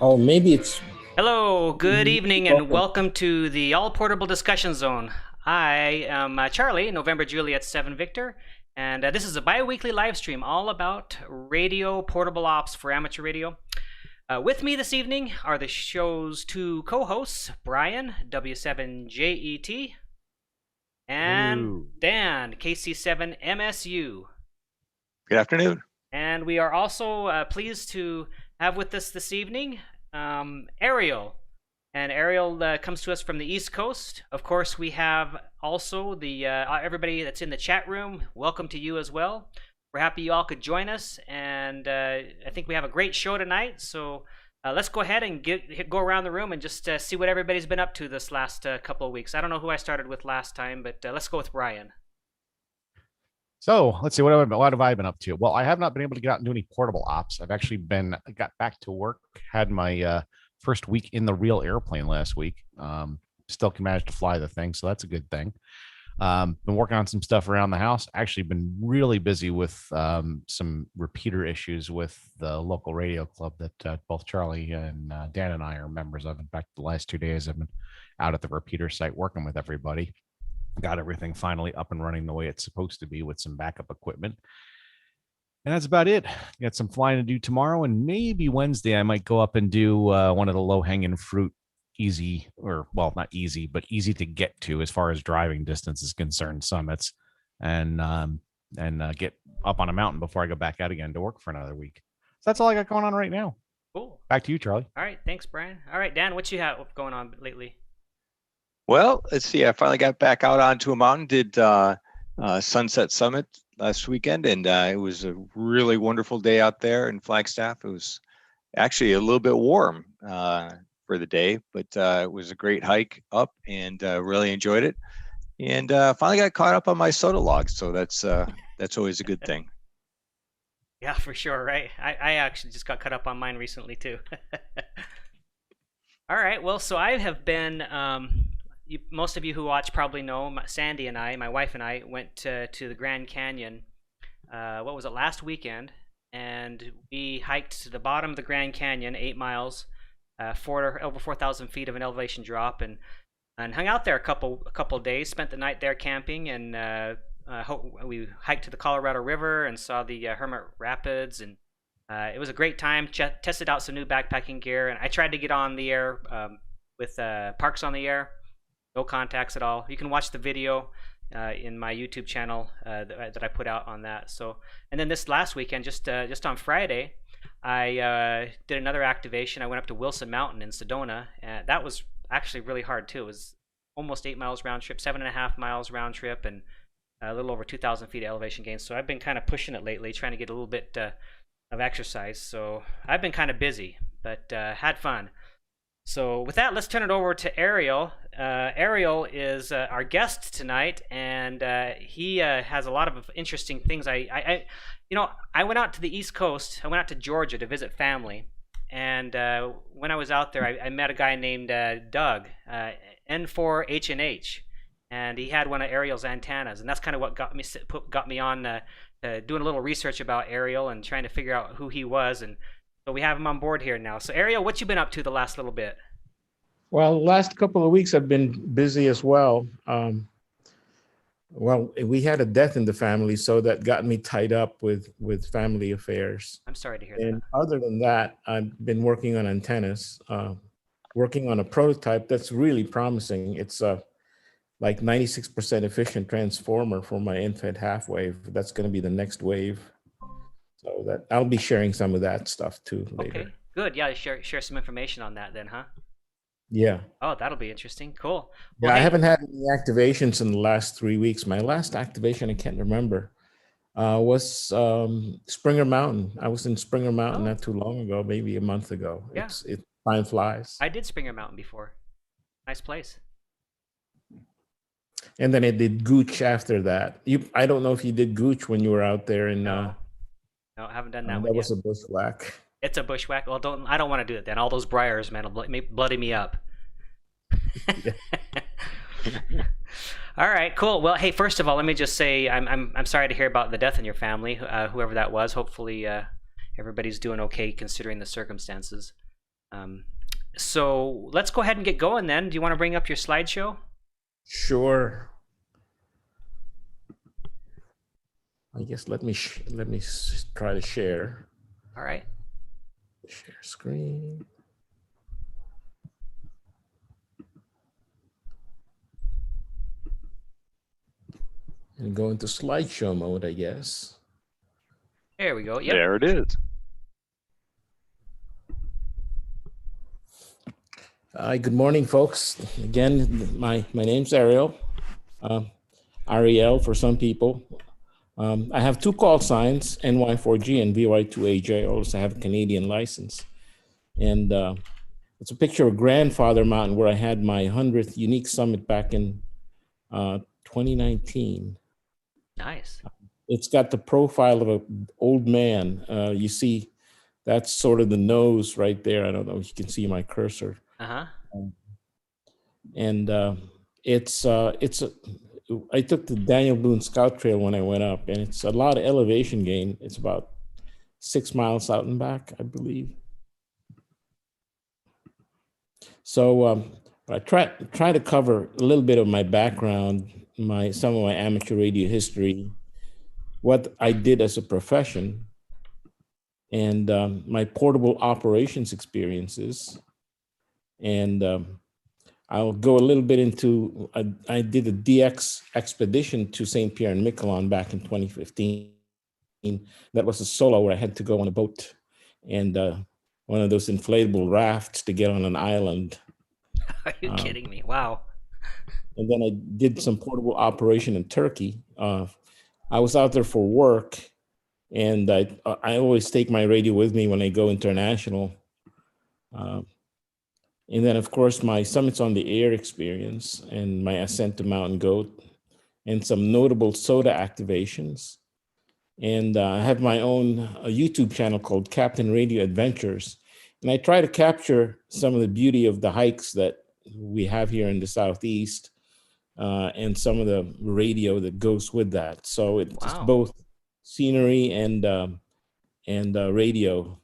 Oh, maybe it's. Hello, good evening, and welcome to the All Portable Discussion Zone. I am Charlie, November Juliet 7 Victor, and this is a bi-weekly live stream all about radio portable ops for amateur radio. With me this evening are the show's two co-hosts, Brian, W7JET, and Hello. Dan, KC7MSU. Good afternoon. And we are also pleased to have with us this evening Ariel. And Ariel comes to us from the East Coast. Of course, we have also the everybody that's in the chat room. Welcome to you as well. We're happy you all could join us, and I think we have a great show tonight. So let's go ahead and go around the room and just see what everybody's been up to this last couple of weeks. I don't know who I started with last time, but let's go with Brian. So let's see, what have I been up to? Well, I have not been able to get out and do any portable ops. I've actually got back to work, had my first week in the real airplane last week. Still can manage to fly the thing, so that's a good thing. Been working on some stuff around the house. Actually been really busy with some repeater issues with the local radio club that both Charlie and Dan and I are members of. In fact, the last 2 days I've been out at the repeater site working with everybody. Got everything finally up and running the way it's supposed to be with some backup equipment. And that's about it. Got some flying to do tomorrow, and maybe Wednesday I might go up and do one of the low-hanging fruit easy, or well, not easy, but easy to get to as far as driving distance is concerned, summits, and get up on a mountain before I go back out again to work for another week. So that's all I got going on right now. Cool. Back to you, Charlie. All right, thanks, Brian. All right, Dan, what you have going on lately? Well, let's see. I finally got back out onto a mountain, did Sunset Summit last weekend, and it was a really wonderful day out there in Flagstaff. It was actually a little bit warm for the day, but it was a great hike up, and really enjoyed it. And finally got caught up on my SOTA logs, so that's always a good thing. Yeah, for sure, right? I actually just got caught up on mine recently too. All right, well, so I have been. Most of you who watch probably know Sandy and I, my wife and I, went to the Grand Canyon. What was it, last weekend? And we hiked to the bottom of the Grand Canyon, 8 miles, over 4,000 feet of an elevation drop, and hung out there a couple days. Spent the night there camping, and we hiked to the Colorado River and saw the Hermit Rapids, and it was a great time. Tested out some new backpacking gear, and I tried to get on the air with Parks on the Air. No contacts at all. You can watch the video in my YouTube channel that I put out on that. So, and then this last weekend, just on Friday, I did another activation. I went up to Wilson Mountain in Sedona, and that was actually really hard too. It was almost 8 miles round trip, 7.5 miles round trip, and a little over 2,000 feet of elevation gain. So I've been kind of pushing it lately, trying to get a little bit of exercise. So I've been kind of busy, but had fun. So with that, let's turn it over to Ariel. Ariel is our guest tonight, and he has a lot of interesting things. I went out to the East Coast. I went out to Georgia to visit family, and when I was out there, I met a guy named Doug, N4H, and he had one of Ariel's antennas, and that's kind of what got me on doing a little research about Ariel and trying to figure out who he was. And so we have him on board here now. So Ariel, what you been up to the last little bit? Well, last couple of weeks I've been busy as well. Well, we had a death in the family, so that got me tied up with family affairs. I'm sorry to hear And that. other than that, I've been working on antennas, working on a prototype that's really promising. It's like 96% efficient transformer for my infrared half wave. That's going to be the next wave. So that I'll be sharing some of that stuff too later. Okay, good. Yeah, share some information on that then, huh? Yeah. Oh, that'll be interesting. Cool. Yeah, Well, I hey, haven't had any activations in the last 3 weeks. My last activation, I can't remember, was Springer Mountain. I was in Springer Mountain not too long ago, maybe a month ago. Yeah. Time flies. I did Springer Mountain before. Nice place. And then I did Gooch after that. I don't know if you did Gooch when you were out there in. No, I haven't done that one That yet. was a bushwhack. It's a bushwhack. Well, I don't want to do it then. All those briars, man, will bloody me up. All right, cool. Well, hey, first of all, let me just say I'm sorry to hear about the death in your family, whoever that was. Hopefully, everybody's doing okay considering the circumstances. So let's go ahead and get going then. Do you want to bring up your slideshow? Sure. I guess let me try to share. All right. Share screen. And go into slideshow mode, I guess. There we go. Yep. There it is. Hi, good morning, folks. Again, my name's Ariel. Ariel for some people. I have two call signs, NY4G and VY2AJ. I also have a Canadian license. And it's a picture of Grandfather Mountain where I had my 100th unique summit back in 2019. Nice. It's got the profile of an old man. You see, that's sort of the nose right there. I don't know if you can see my cursor. Uh-huh. And I took the Daniel Boone Scout Trail when I went up, and it's a lot of elevation gain. It's about 6 miles out and back, I believe. So I try to cover a little bit of my background, some of my amateur radio history, what I did as a profession, and my portable operations experiences. And I'll go a little bit into, I did a DX expedition to St. Pierre and Miquelon back in 2015. That was a solo where I had to go on a boat and one of those inflatable rafts to get on an island. Are you kidding me? Wow. And then I did some portable operation in Turkey. I was out there for work, and I always take my radio with me when I go international. And then, of course, my Summits on the Air experience and my ascent to Mountain Goat and some notable SOTA activations. And I have my own YouTube channel called Captain Radio Adventures. And I try to capture some of the beauty of the hikes that we have here in the Southeast and some of the radio that goes with that. So it's both scenery and radio.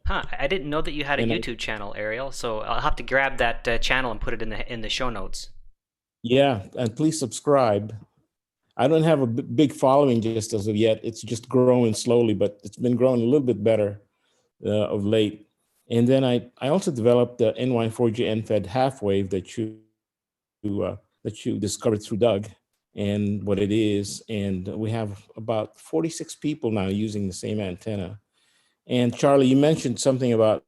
Huh, I didn't know that you had a YouTube channel, Ariel, so I'll have to grab that channel and put it in the show notes. Yeah, and please subscribe. I don't have a big following just as of yet. It's just growing slowly, but it's been growing a little bit better of late. And then I also developed the NY4G end-fed half wave that you discovered through Doug and what it is. And we have about 46 people now using the same antenna. And Charlie, you mentioned something about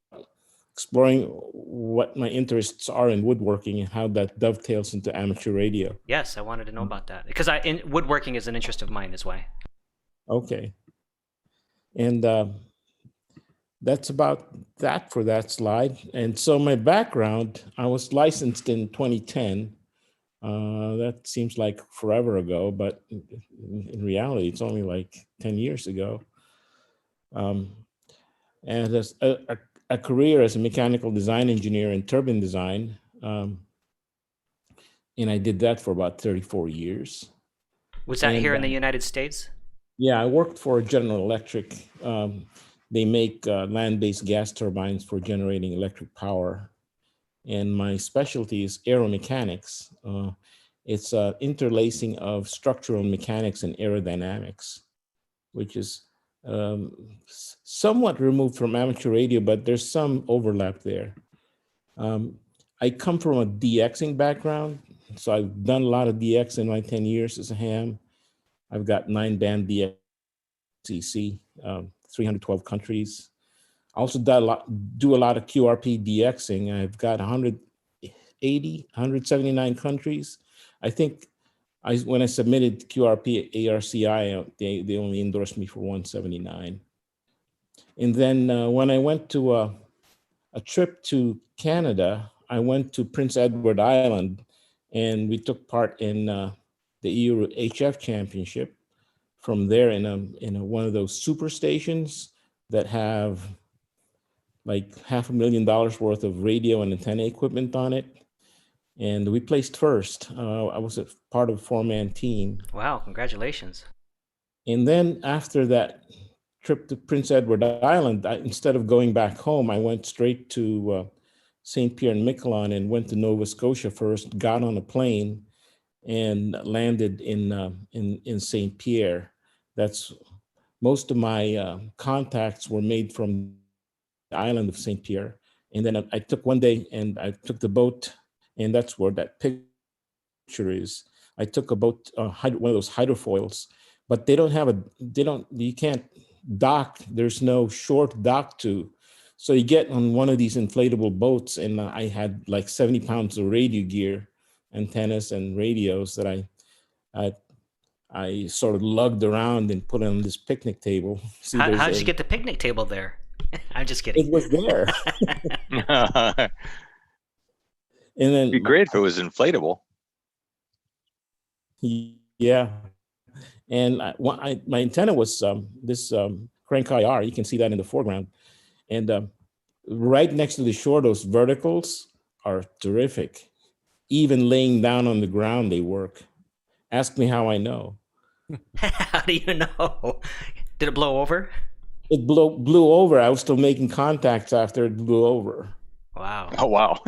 exploring what my interests are in woodworking and how that dovetails into amateur radio. Yes, I wanted to know about that because woodworking is an interest of mine is why. Okay. And that's about that for that slide. And so my background, I was licensed in 2010. That seems like forever ago, but in reality, it's only like 10 years ago. And as a career as a mechanical design engineer in turbine design. And I did that for about 34 years. Was that here in the United States? Yeah, I worked for General Electric. They make land-based gas turbines for generating electric power. And my specialty is aeromechanics. It's interlacing of structural mechanics and aerodynamics, which is somewhat removed from amateur radio, but there's some overlap there. I come from a DXing background, so I've done a lot of DX in my 10 years as a ham. I've got 9-band DXCC, 312 countries. I also do a lot of QRP DXing. I've got 179 countries. I think when I submitted QRP ARCI, they only endorsed me for 179. And then when I went to a trip to Canada, I went to Prince Edward Island, and we took part in the EFHW championship. From there, in one of those super stations that have like $500,000 worth of radio and antenna equipment on it. And we placed first. I was a part of a 4-man team. Wow, congratulations. And then after that trip to Prince Edward Island, instead of going back home, I went straight to St. Pierre and Miquelon and went to Nova Scotia first, got on a plane and landed in St. Pierre. That's most of my contacts were made from the island of St. Pierre. And then I took one day and I took the boat, and that's where that picture is. I took a boat, one of those hydrofoils, but you can't dock. There's no short dock to. So you get on one of these inflatable boats, and I had like 70 pounds of radio gear, antennas and radios that I sort of lugged around and put on this picnic table. See, How did you get the picnic table there? I'm just kidding. It was there. And then It'd be great if it was inflatable. Yeah. And my antenna was this crank IR. You can see that in the foreground. And right next to the shore, those verticals are terrific. Even laying down on the ground, they work. Ask me how I know. How do you know? Did it blow over? It blew over. I was still making contacts after it blew over. Wow. Oh, wow.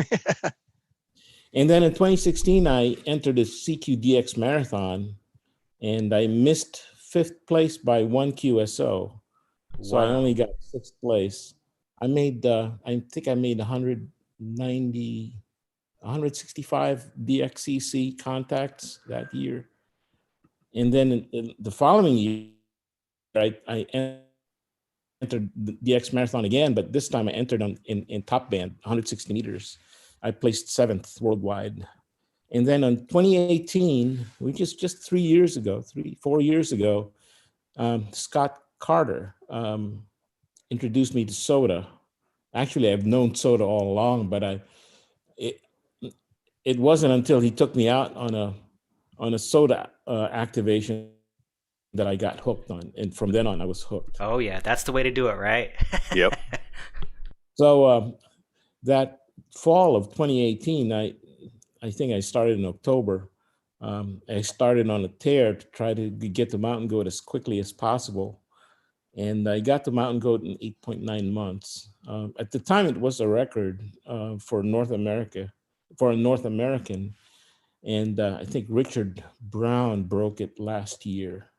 And then in 2016, I entered the CQDX marathon, and I missed 5th place by 1 QSO. So I only got 6th place. I think I made 165 DXCC contacts that year. And then in the following year, I entered the DX marathon again, but this time I entered in top band, 160 meters. I placed 7th worldwide. And then in 2018, which is just 4 years ago, Scott Carter introduced me to SOTA. Actually, I've known SOTA all along, but it wasn't until he took me out on a SOTA activation that I got hooked on. And from then on, I was hooked. Oh, yeah. That's the way to do it, right? Yep. So that fall of 2018, I think I started in October. I started on a tear to try to get the mountain goat as quickly as possible. And I got the mountain goat in 8.9 months. At the time, it was a record for North America, for a North American. And I think Richard Brown broke it last year.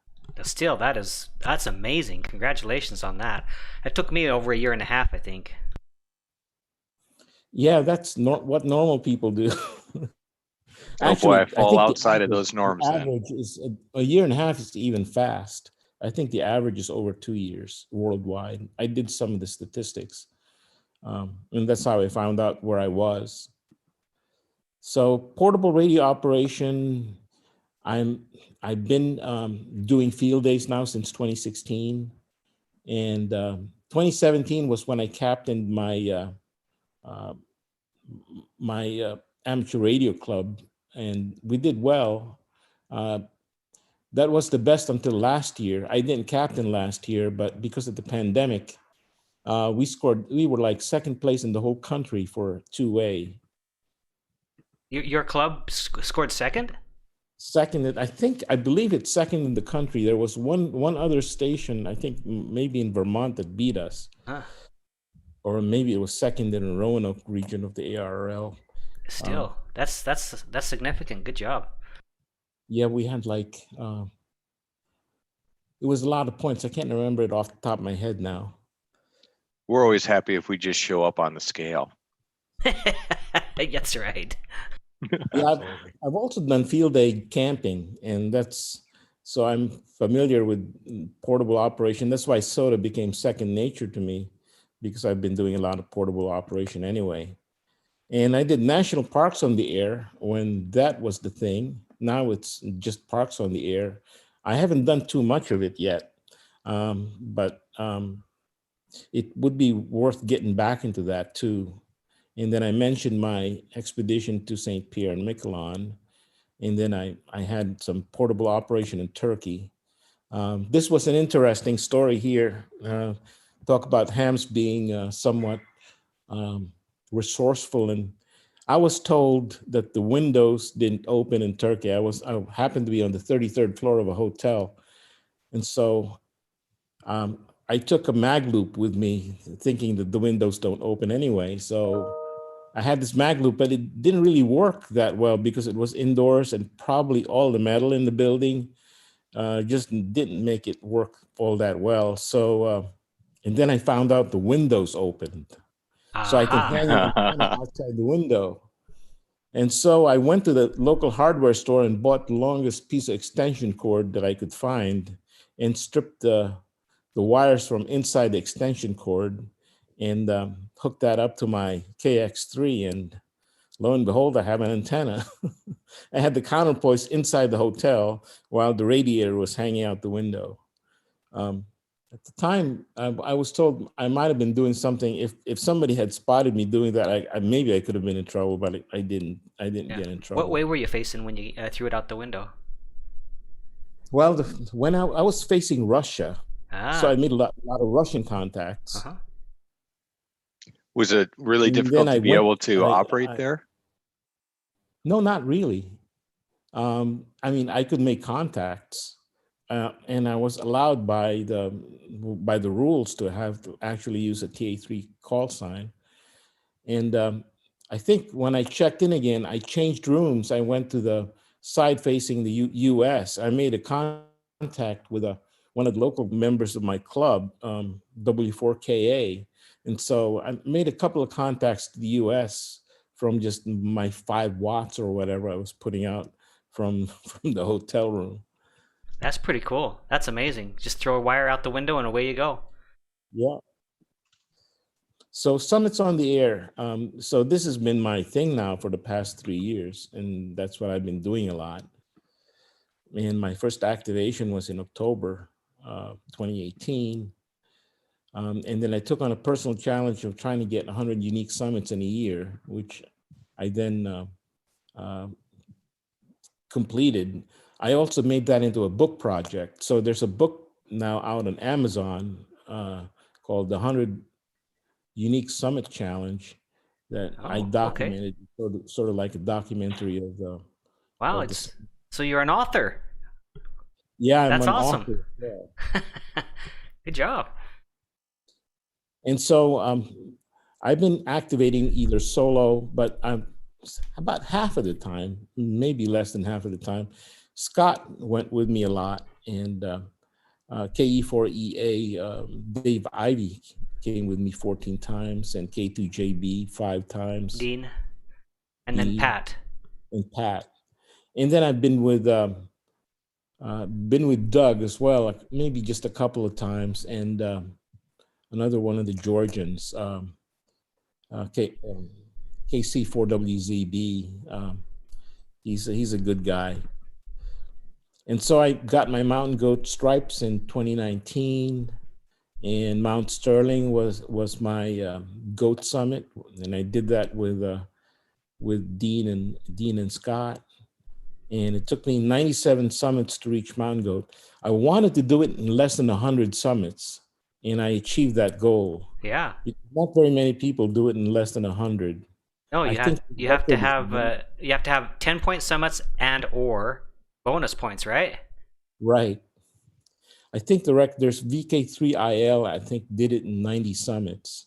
Still, that's amazing. Congratulations on that. It took me over a year and a half, I think. Yeah, that's what normal people do. Actually, I fall think outside of those norms. The average is a year and a half is even fast. I think the average is over 2 years worldwide. I did some of the statistics, and that's how I found out where I was. So portable radio operation, I've been doing field days now since 2016, and 2017 was when I captained my amateur radio club, and we did well. That was the best until last year. I didn't captain last year, but because of the pandemic, we were like 2nd place in the whole country for 2A. Your club scored 2nd? Second, I believe it's 2nd in the country. There was one other station, I think maybe in Vermont, that beat us. Huh. Or maybe it was 2nd in the Roanoke region of the ARRL. Still, that's significant. Good job. Yeah, we had like, it was a lot of points. I can't remember it off the top of my head now. We're always happy if we just show up on the scale. That's right. Yeah, I've also done field day camping, and so I'm familiar with portable operation. That's why SOTA became second nature to me, because I've been doing a lot of portable operation anyway. And I did national parks on the air when that was the thing. Now it's just parks on the air. I haven't done too much of it yet, but it would be worth getting back into that too. And then I mentioned my expedition to St. Pierre and Miquelon. And then I had some portable operation in Turkey. This was an interesting story here. Talk about hams being somewhat resourceful. And I was told that the windows didn't open in Turkey. I happened to be on the 33rd floor of a hotel. And so I took a mag loop with me, thinking that the windows don't open anyway. So I had this mag loop, but it didn't really work that well because it was indoors and probably all the metal in the building just didn't make it work all that well. So, and then I found out the windows opened. So I can Aha. hang an antenna outside the window. And so I went to the local hardware store and bought the longest piece of extension cord that I could find and stripped the wires from inside the extension cord and hooked that up to my KX3. And lo and behold, I have an antenna. I had the counterpoise inside the hotel while the radiator was hanging out the window. At the time, I was told I might have been doing something. If somebody had spotted me doing that, maybe I could have been in trouble, but I didn't. I didn't Yeah. get in trouble. What way were you facing when you threw it out the window? Well, when I was facing Russia, so I made a lot of Russian contacts. Uh-huh. Was it really And difficult then to I be went- able to I- operate I- there? No, not really. I mean, I could make contacts, and I was allowed by the rules to have to actually use a TA3 call sign. And I think when I checked in again, I changed rooms. I went to the side facing the U.S. I made a contact with one of the local members of my club, W4KA. And so I made a couple of contacts to the U.S. from just my 5 watts or whatever I was putting out from the hotel room. That's pretty cool. That's amazing. Just throw a wire out the window and away you go. Yeah. So Summits on the Air. So this has been my thing now for the past 3 years, and that's what I've been doing a lot. And my first activation was in October 2018. And then I took on a personal challenge of trying to get 100 unique summits in a year, which I then completed. I also made that into a book project. So there's a book now out on Amazon called The 100 Unique Summit Challenge that I documented, sort of like a documentary of the. Wow, so you're an author. Yeah, I'm That's an awesome. author. Yeah. Good job. And so I've been activating either solo, but I'm about half of the time, maybe less than half of the time. Scott went with me a lot, and KE4EA, Dave Ivy came with me 14 times, and K2JB 5 times. Dean, and then Pat. And Pat. And then I've been with Doug as well, maybe just a couple of times, and another one of the Georgians, KC4WZB. He's a good guy. And so I got my mountain goat stripes in 2019, and Mount Sterling was my goat summit, and I did that with Dean and Scott. And it took me 97 summits to reach mountain goat. I wanted to do it in less than 100 summits, and I achieved that goal. Yeah. Not very many people do it in less than 100. No, you have to have 10-point summits and or bonus points, right? Right. I think the record, there's VK3IL, I think did it in 90 summits,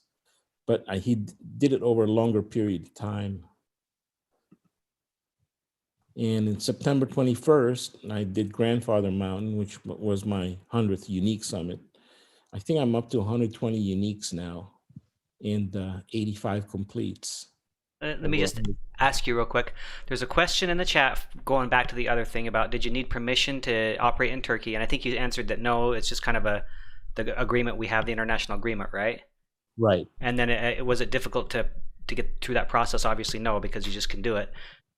but he did it over a longer period of time. And in September 21st, I did Grandfather Mountain, which was my 100th unique summit. I think I'm up to 120 uniques now and 85 completes. Let me just ask you real quick. There's a question in the chat going back to the other thing about did you need permission to operate in Turkey? And I think you answered that no, it's just kind of the agreement we have, the international agreement, right? Right. And then was it difficult to get through that process? Obviously no, because you just can do it.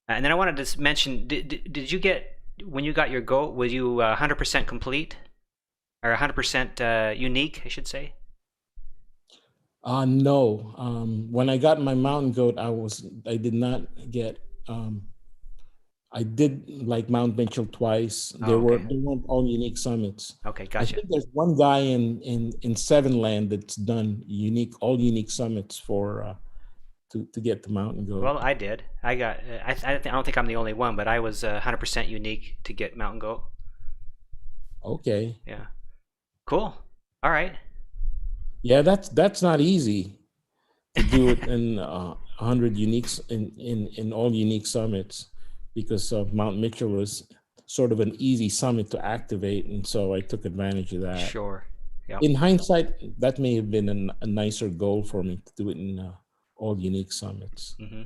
And then I wanted to mention, did you get, when you got your goat, was you 100% complete? Or 100% unique, I should say? No. When I got my mountain goat, I did not get, I did like Mount Mitchell twice. They weren't all unique summits. Okay, gotcha. I think there's one guy in Seven Land that's done all unique summits for to get the mountain goat. Well, I did. I don't think I'm the only one, but I was 100% unique to get mountain goat. Okay. Yeah. Cool. All right. Yeah, that's not easy to do it in 100 uniques in all unique summits, because Mount Mitchell was sort of an easy summit to activate, and so I took advantage of that. Sure. Yep. In hindsight, that may have been a nicer goal for me to do it in all unique summits. Mm-hmm.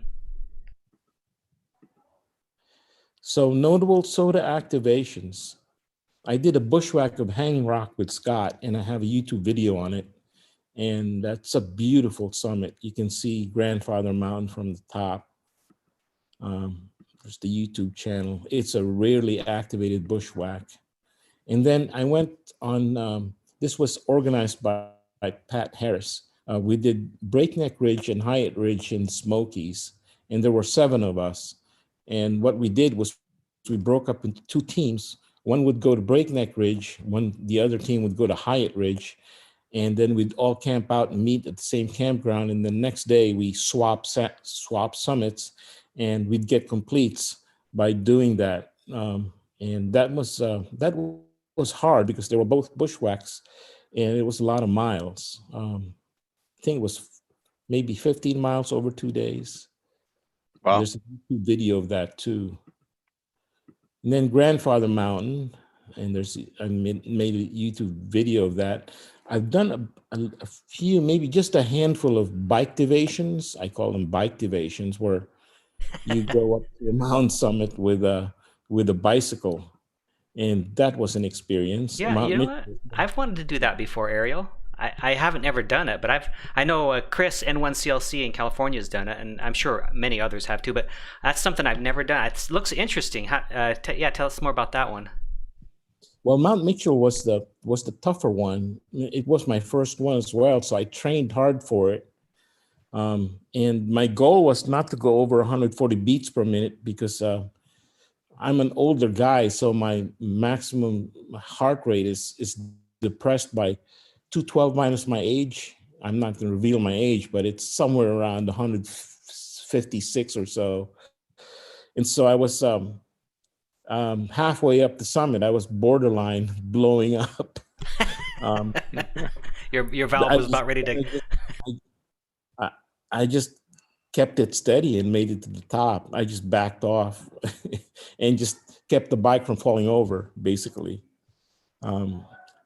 So notable SOTA activations. I did a bushwhack of Hanging Rock with Scott, and I have a YouTube video on it. And that's a beautiful summit. You can see Grandfather Mountain from the top. There's the YouTube channel. It's a rarely activated bushwhack. And then I went on, this was organized by Pat Harris. We did Breakneck Ridge and Hyatt Ridge in Smokies, and there were 7 of us. And what we did was we broke up into 2 teams. One would go to Breakneck Ridge, the other team would go to Hyatt Ridge, and then we'd all camp out and meet at the same campground. And the next day we swap summits, and we'd get completes by doing that. And that was hard because they were both bushwhacks, and it was a lot of miles. I think it was maybe 15 miles over 2 days. Wow. There's a YouTube video of that too. And then Grandfather Mountain, and I made a YouTube video of that. I've done a few, maybe just a handful of bike divisions. I call them bike divisions, where you go up to a mountain summit with a bicycle, and that was an experience. Yeah, you know what? I've wanted to do that before, Ariel. I haven't ever done it, but I know Chris N1CLC in California has done it, and I'm sure many others have too. But that's something I've never done. It looks interesting. Tell us more about that one. Well, Mount Mitchell was the tougher one. It was my first one as well, so I trained hard for it. And my goal was not to go over 140 beats per minute, because I'm an older guy, so my maximum heart rate is depressed by 212 minus my age. I'm not going to reveal my age, but it's somewhere around 156 or so. And so I was halfway up the summit. I was borderline blowing up. Your valve was about ready to. I just kept it steady and made it to the top. I just backed off and just kept the bike from falling over, basically.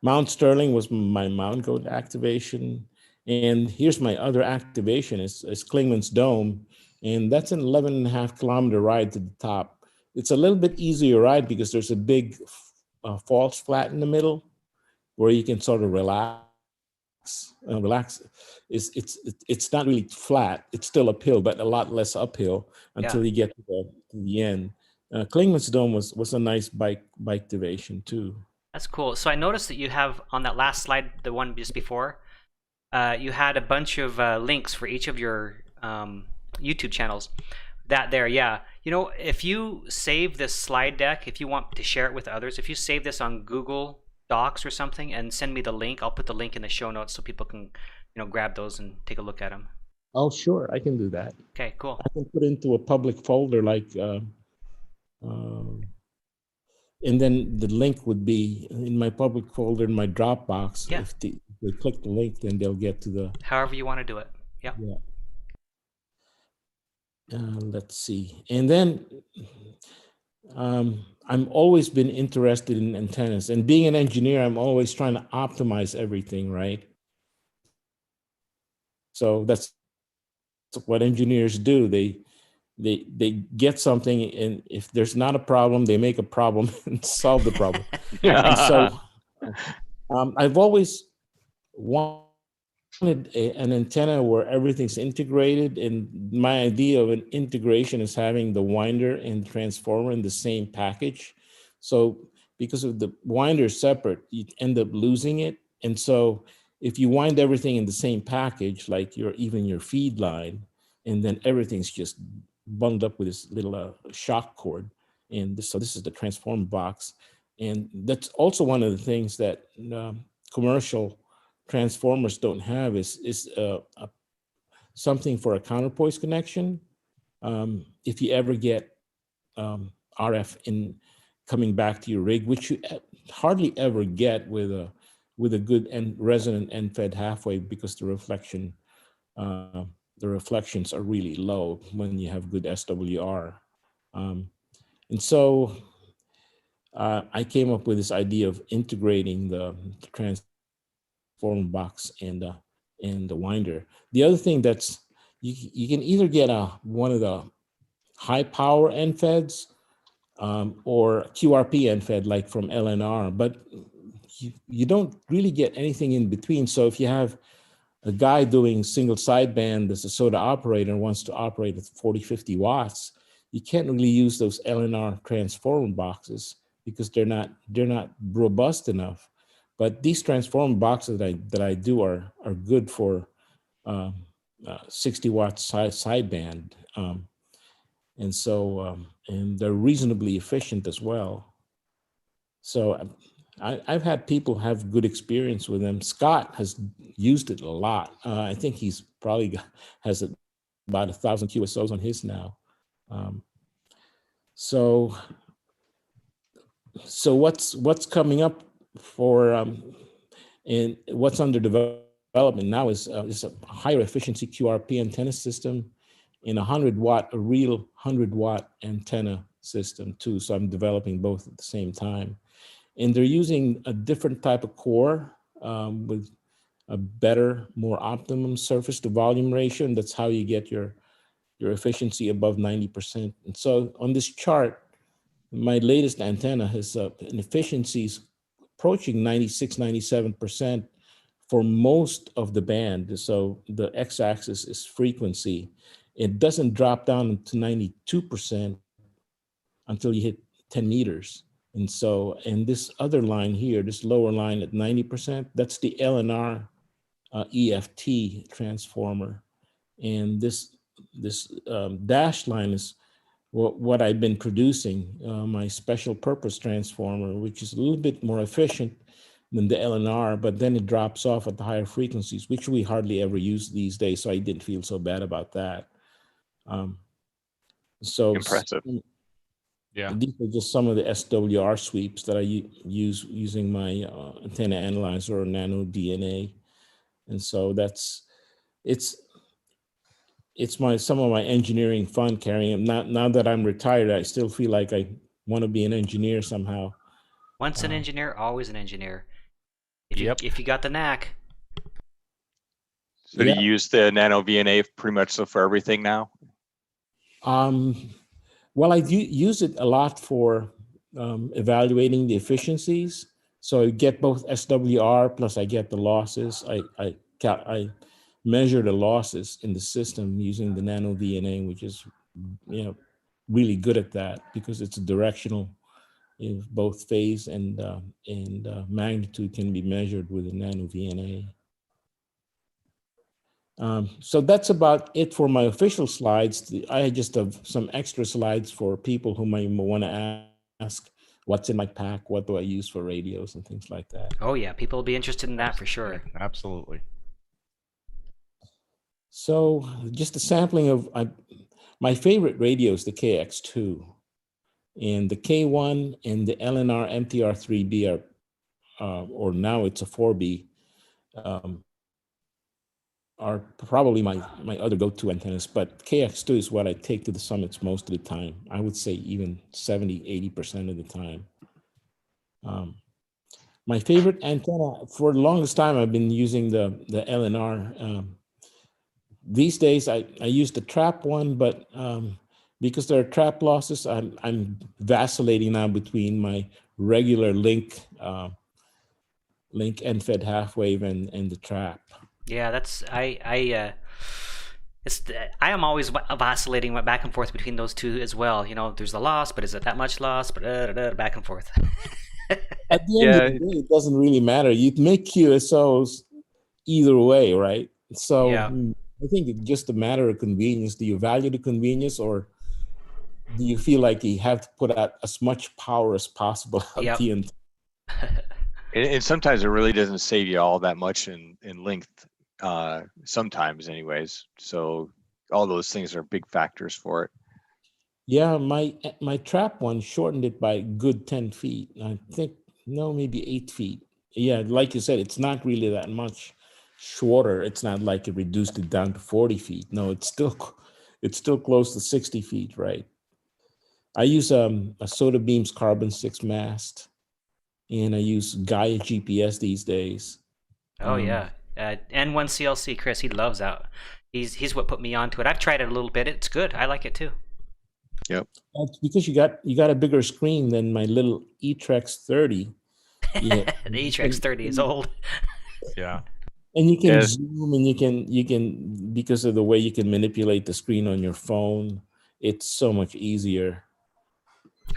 Mount Sterling was my mountain goat activation. And here's my other activation is Klingman's Dome. And that's an 11.5-kilometer ride to the top. It's a little bit easier ride because there's a big falls flat in the middle where you can sort of relax. It's not really flat. It's still uphill, but a lot less uphill until you get to the end. Klingman's Dome was a nice bike division too. That's cool. So I noticed that you have on that last slide, the one just before, you had a bunch of links for each of your YouTube channels. That there, yeah. You know, if you save this slide deck, if you want to share it with others, if you save this on Google Docs or something and send me the link, I'll put the link in the show notes so people can, grab those and take a look at them. Oh, sure, I can do that. Okay, cool. I can put it into a public folder, like, and then the link would be in my public folder in my Dropbox. Yeah. If they click the link, then they'll get to the. However you want to do it. Yeah. Yeah. Let's see. And then I'm always been interested in antennas, and being an engineer, I'm always trying to optimize everything, right? So that's what engineers do. They get something, and if there's not a problem, they make a problem and solve the problem. And so I've always wanted an antenna where everything's integrated, and my idea of an integration is having the winder and transformer in the same package. So because of the winder separate, you end up losing it. And so if you wind everything in the same package, like even your feed line, and then everything's just bundled up with this little shock cord. And so this is the transformer box. And that's also one of the things that commercial transformers don't have is something for a counterpoise connection. If you ever get RF in coming back to your rig, which you hardly ever get with a good and resonant end-fed halfway, because the reflection the reflections are really low when you have good SWR. And so I came up with this idea of integrating the transformer box and the winder. The other thing that's, you can either get one of the high power NFEDs or QRP NFED like from LNR, but you don't really get anything in between. So if you have a guy doing single sideband that's a SOTA operator and wants to operate at 40, 50 watts, you can't really use those LNR transformer boxes because they're not robust enough. But these transformer boxes that I do are good for 60 watt sideband. And so, and they're reasonably efficient as well. So I've had people have good experience with them. Scott has used it a lot. I think he's probably has about 1,000 QSOs on his now. So what's coming up for and what's under development now is a higher efficiency QRP antenna system in a real 100 watt antenna system too. So I'm developing both at the same time. And they're using a different type of core with a better, more optimum surface to volume ratio. And that's how you get your efficiency above 90%. And so on this chart, my latest antenna has an efficiency approaching 96, 97% for most of the band. So the x-axis is frequency. It doesn't drop down to 92% until you hit 10 meters. And so, and this other line here, this lower line at 90%, that's the LNR EFT transformer. And this dashed line is what I've been producing, my special purpose transformer, which is a little bit more efficient than the LNR, but then it drops off at the higher frequencies, which we hardly ever use these days. So I didn't feel so bad about that. So impressive. Yeah. These are just some of the SWR sweeps that I use using my antenna analyzer or nano DNA. And so it's some of my engineering fun carrying them. Now that I'm retired, I still feel like I want to be an engineer somehow. Once an engineer, always an engineer. Yep. If you got the knack. So do you use the nano VNA pretty much for everything now? Well, I do use it a lot for evaluating the efficiencies. So I get both SWR plus I get the losses. I measure the losses in the system using the nano VNA, which is really good at that because it's directional. Both phase and magnitude can be measured with the nano VNA. So that's about it for my official slides. I just have some extra slides for people who might want to ask what's in my pack, what do I use for radios and things like that. Oh yeah, people will be interested in that for sure. Absolutely. So just a sampling of my favorite radio is the KX2, and the K1 and the LNR MTR3B are, or now it's a 4B, are probably my other go-to antennas, but KX2 is what I take to the summits most of the time. I would say even 70, 80% of the time. My favorite antenna, for the longest time, I've been using the LNR. These days, I use the trap one, but because there are trap losses, I'm vacillating now between my regular link NFED half wave and the trap. Yeah, that's I am always vacillating back and forth between those two as well. There's the loss, but is it that much loss? But back and forth. At the end of the day, it doesn't really matter. You make QSOs either way, right? So yeah. I think it's just a matter of convenience. Do you value the convenience, or do you feel like you have to put out as much power as possible at the end? And sometimes it really doesn't save you all that much in length, sometimes anyways. So all those things are big factors for it. Yeah, my trap one shortened it by a good 10 feet. I think, no, maybe 8 feet. Yeah, like you said, it's not really that much. shorter. It's not like it reduced it down to 40 feet. No, it's still close to 60 feet, right? I use a SOTA Beams carbon 6 mast, and I use Gaia GPS these days. Oh yeah, N1CLC, Chris, he loves that. He's what put me onto it. I've tried it a little bit. It's good. I like it too. Yep. That's because you got a bigger screen than my little eTrex 30. Yeah. The eTrex 30 is old. Yeah. And you can Yes. zoom, and you can because of the way you can manipulate the screen on your phone, it's so much easier.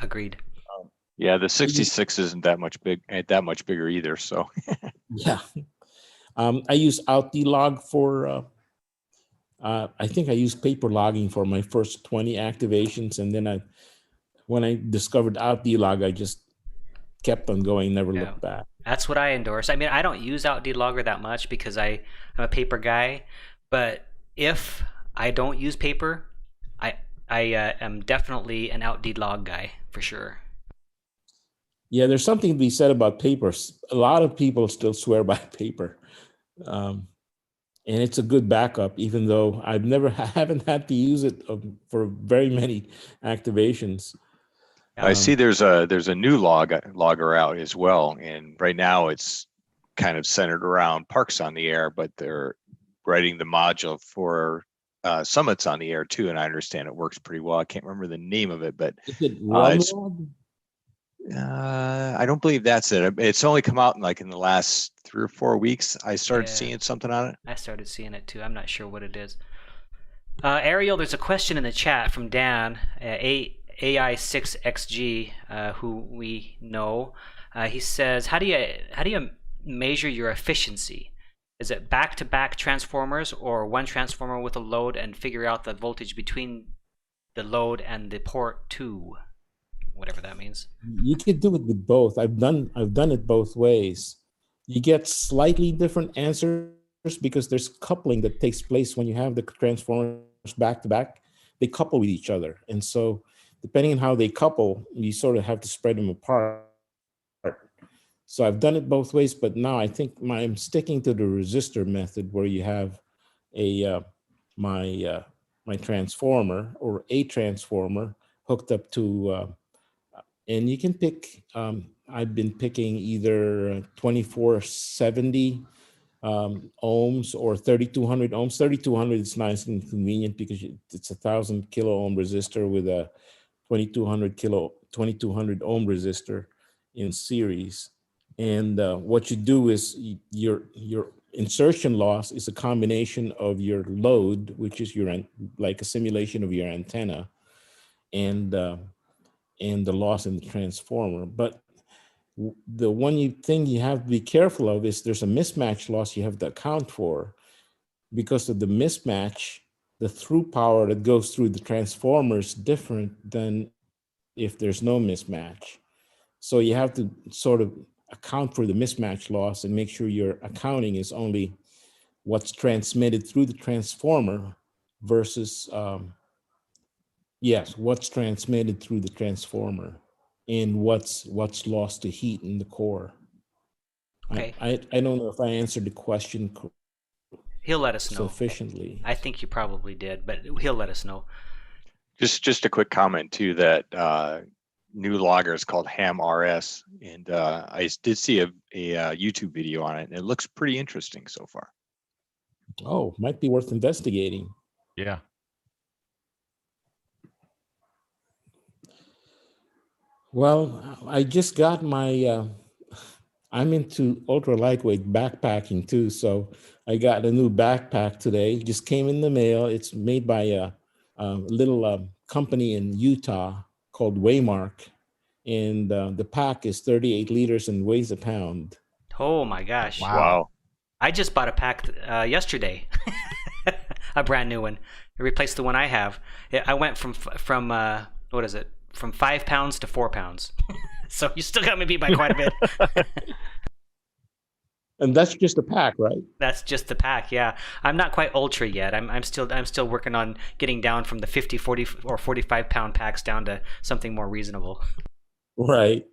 Agreed. Yeah, the 66 ain't that much bigger either. So Yeah. I use OutDlog for I think I used paper logging for my first 20 activations, and then when I discovered OutDlog, I just kept on going, never Yeah. looked back. That's what I endorse. I mean, I don't use OutDlogger that much because I'm a paper guy, but if I don't use paper, I am definitely an OutDlog guy for sure. Yeah, there's something to be said about papers. A lot of people still swear by paper. And it's a good backup, even though I haven't had to use it for very many activations. I see there's a new logger out as well, and right now it's kind of centered around parks on the air, but they're writing the module for summits on the air too, and I understand it works pretty well. I can't remember the name of it, but Is it it's- Rumlog? I don't believe that's it. It's only come out in the last 3 or 4 weeks. I started Yeah. seeing something on it. I started seeing it too. I'm not sure what it is. Ariel, there's a question in the chat from Dan, AI6XG, who we know. He says, how do you measure your efficiency? Is it back-to-back transformers or one transformer with a load and figure out the voltage between the load and the port 2? Whatever that means. You could do it with both. I've done it both ways. You get slightly different answers because there's coupling that takes place when you have the transformers back to back. They couple with each other, and so depending on how they couple, you sort of have to spread them apart. So I've done it both ways, but now I think I'm sticking to the resistor method, where you have my transformer or a transformer hooked up to. And you can pick, I've been picking either 2470 ohms or 3200 ohms. 3200 is nice and convenient because it's 1,000 kilo ohm resistor with a 2200 ohm resistor in series. And what you do is your insertion loss is a combination of your load, which is like a simulation of your antenna, and the loss in the transformer. But the thing you have to be careful of is there's a mismatch loss you have to account for. Because of the mismatch, the through power that goes through the transformer is different than if there's no mismatch. So you have to sort of account for the mismatch loss and make sure your accounting is only what's transmitted through the transformer versus what's transmitted through the transformer and what's lost to heat in the core. Okay. I don't know if I answered the question He'll let us know. sufficiently. I think you probably did, but he'll let us know. Just a quick comment too, that new logger is called Ham RS, and I did see a YouTube video on it, and it looks pretty interesting so far. Oh, might be worth investigating. Yeah. Well, I just got my, I'm into ultra lightweight backpacking too. So I got a new backpack today, just came in the mail. It's made by a little company in Utah called Waymark. And the pack is 38 liters and weighs a pound. Oh my gosh. Wow. I just bought a pack yesterday, a brand new one. It replaced the one I have. I went from what is it? From 5 pounds to 4 pounds. So you still got me beat by quite a bit. And that's just a pack, right? That's just the pack, yeah. I'm not quite ultra yet. I'm still working on getting down from the 50, 40, or 45 pound packs down to something more reasonable. Right.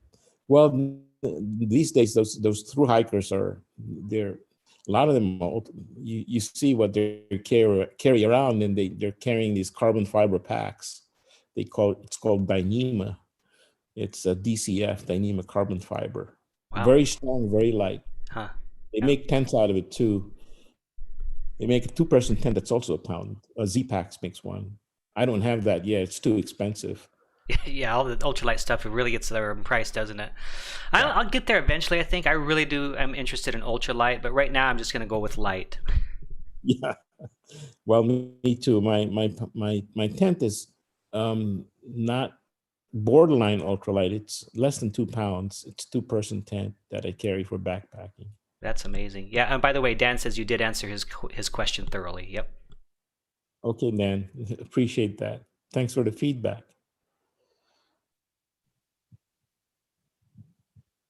Well, these days those through hikers they're a lot of them, you see what they carry around, and they're carrying these carbon fiber packs. It's called Dyneema. It's a DCF, Dyneema carbon fiber. Wow. Very strong, very light. Huh. They make tents out of it too. They make a 2-person tent that's also a pound. Z-Packs makes one. I don't have that yet. It's too expensive. Yeah, all the ultralight stuff, it really gets there in price, doesn't it? I'll get there eventually, I think. I really do. I'm interested in ultralight, but right now I'm just going to go with light. Yeah. Well, me too. My tent is not borderline ultralight. It's less than 2 pounds. It's 2-person tent that I carry for backpacking. That's amazing. Yeah, and by the way, Dan says you did answer his question thoroughly. Yep. Okay, Dan. Appreciate that. Thanks for the feedback.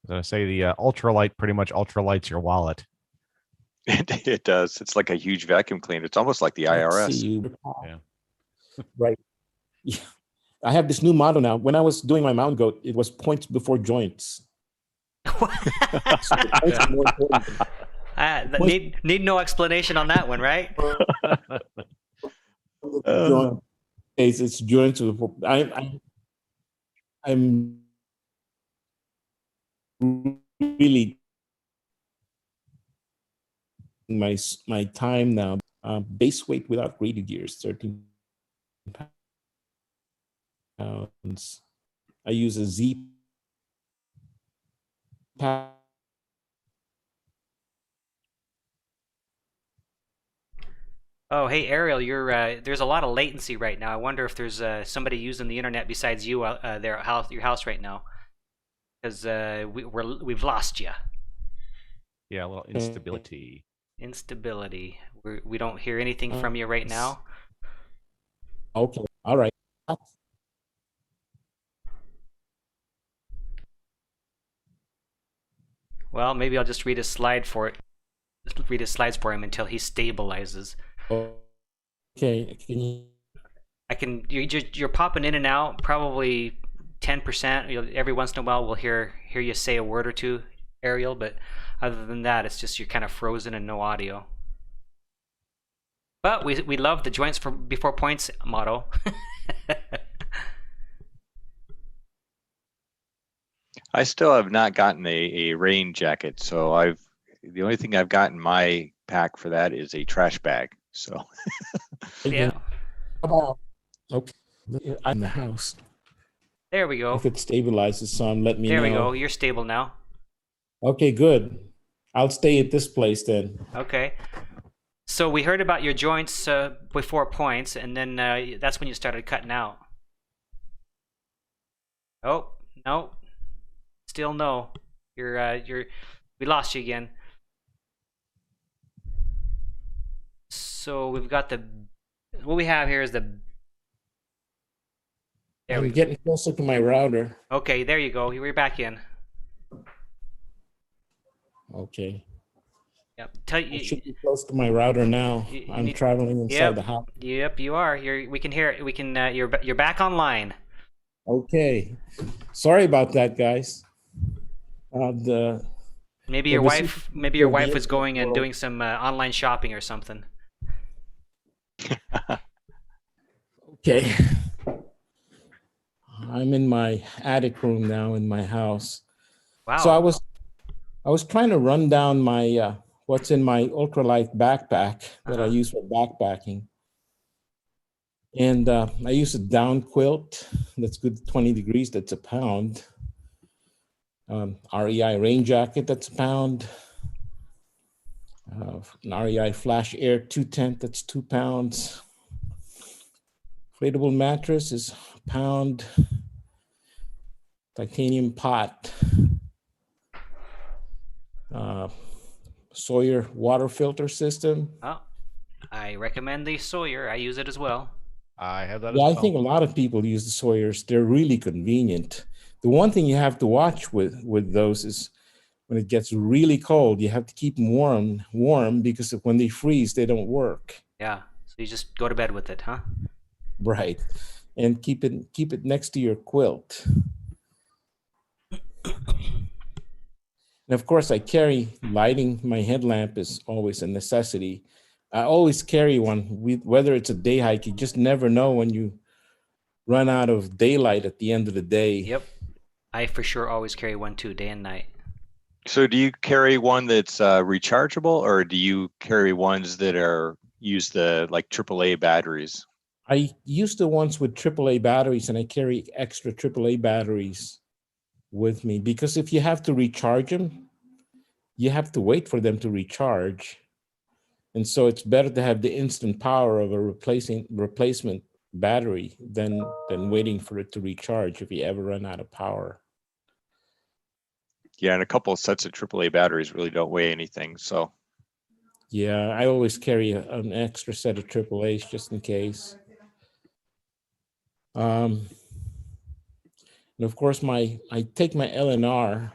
I was gonna say the ultralight pretty much ultralights your wallet. It does. It's like a huge vacuum cleaner. It's almost like the IRS. Yeah. Right. Yeah. I have this new motto now. When I was doing my mountain goat, it was points before joints. So the points are more important. Need no explanation on that one, right? It's joints. I'm really my time now. Base weight without graded gears, 13 pounds. I use a Z pack. Oh, hey Ariel, you're there's a lot of latency right now. I wonder if there's somebody using the internet besides you there at your house right now, because we've lost you. Yeah, a little instability. Instability. We don't hear anything from you right now. Okay, all right. Well, maybe I'll just read his slides for him until he stabilizes. Okay, you're popping in and out, probably 10%. Every once in a while we'll hear you say a word or two, Ariel, but other than that, it's just you're kind of frozen and no audio. But we love the joints before points motto. I still have not gotten a rain jacket, so the only thing I've got in my pack for that is a trash bag. So yeah. Okay, I'm in the house. There we go. If it stabilizes some, let me know. There we go. You're stable now. Okay, good. I'll stay at this place then. Okay. So we heard about your joints before points, and then that's when you started cutting out. Oh, no. Still no. We lost you again. So we've got what we have here is I'm getting closer to my router. Okay, there you go. We're back in. Okay. Yep. I should be close to my router now. I'm traveling inside the house. Yep, you are. We can hear it. We can. You're back online. Okay. Sorry about that, guys. Maybe your wife was going and doing some online shopping or something. Okay. I'm in my attic room now in my house. Wow. So I was trying to run down my what's in my ultralight backpack that I use for backpacking. And I use a down quilt that's good 20 degrees, that's a pound. REI rain jacket, that's a pound. An REI Flash Air 210, that's 2 pounds. Inflatable mattress is a pound. Titanium pot. Sawyer water filter system. Oh, I recommend the Sawyer. I use it as well. I have that as Yeah, well. I think a lot of people use the Sawyers. They're really convenient. The one thing you have to watch with those is when it gets really cold, you have to keep them warm because when they freeze, they don't work. Yeah, so you just go to bed with it, huh? Right, and keep it next to your quilt. And of course, I carry lighting. My headlamp is always a necessity. I always carry one, whether it's a day hike. You just never know when you run out of daylight at the end of the day. Yep. I for sure always carry one too, day and night. So do you carry one that's rechargeable, or do you carry ones that use the like AAA batteries? I use the ones with AAA batteries, and I carry extra AAA batteries with me, because if you have to recharge them, you have to wait for them to recharge. And so it's better to have the instant power of a replacement battery than waiting for it to recharge if you ever run out of power. Yeah, and a couple of sets of AAA batteries really don't weigh anything. So yeah, I always carry an extra set of AAAs just in case. And of course, I take my LNR.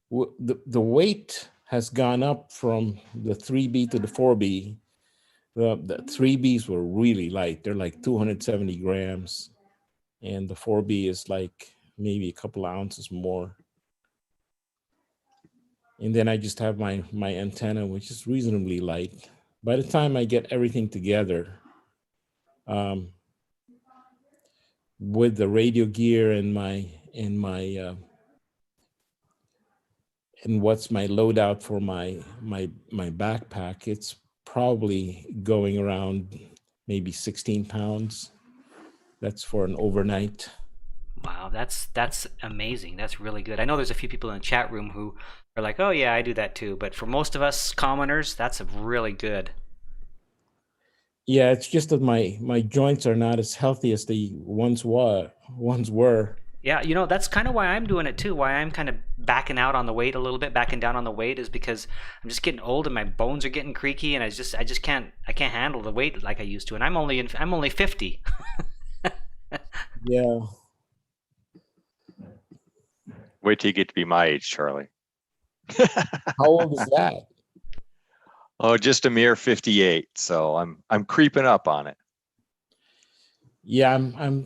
The weight has gone up from the 3B to the 4B. The 3Bs were really light. They're like 270 grams. And the 4B is like maybe a couple of ounces more. And then I just have my antenna, which is reasonably light. By the time I get everything together, with the radio gear and what's my loadout for my backpack, it's probably going around maybe 16 pounds. That's for an overnight. Wow, that's amazing. That's really good. I know there's a few people in the chat room who are like, oh yeah, I do that too. But for most of us commoners, that's really good. Yeah, it's just that my joints are not as healthy as they once were. Yeah, you know, that's kind of why I'm doing it too. Why I'm kind of backing out on the weight a little bit, backing down on the weight, is because I'm just getting old and my bones are getting creaky, and I just can't handle the weight like I used to. And I'm only 50. Yeah. wait till you get to be my age, Charlie. How old is that? Oh, just a mere 58. So I'm creeping up on it. Yeah, I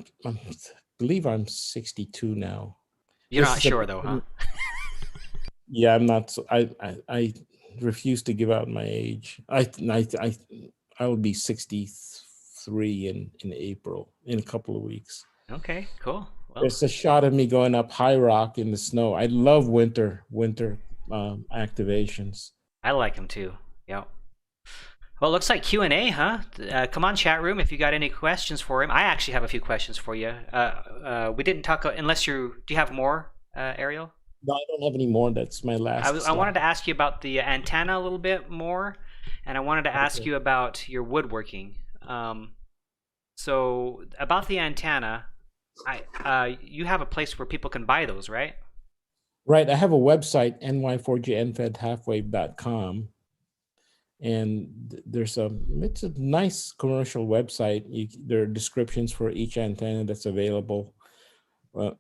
believe I'm 62 now. You're not sure though, huh? Yeah, I'm not. I refuse to give out my age. I will be 63 in April, in a couple of weeks. Okay, cool. Well, There's a shot of me going up High Rock in the snow. I love winter activations. I like them too. Yep. Well, it looks like Q&A, huh? Come on, chat room, if you got any questions for him. I actually have a few questions for you. We didn't talk, unless do you have more, Ariel? No, I don't have any more. That's my last. I wanted to ask you about the antenna a little bit more, and I wanted to ask you about your woodworking. So about the antenna, you have a place where people can buy those, right? Right. I have a website, ny4gNFedHalfwave.com. And it's a nice commercial website. There are descriptions for each antenna that's available,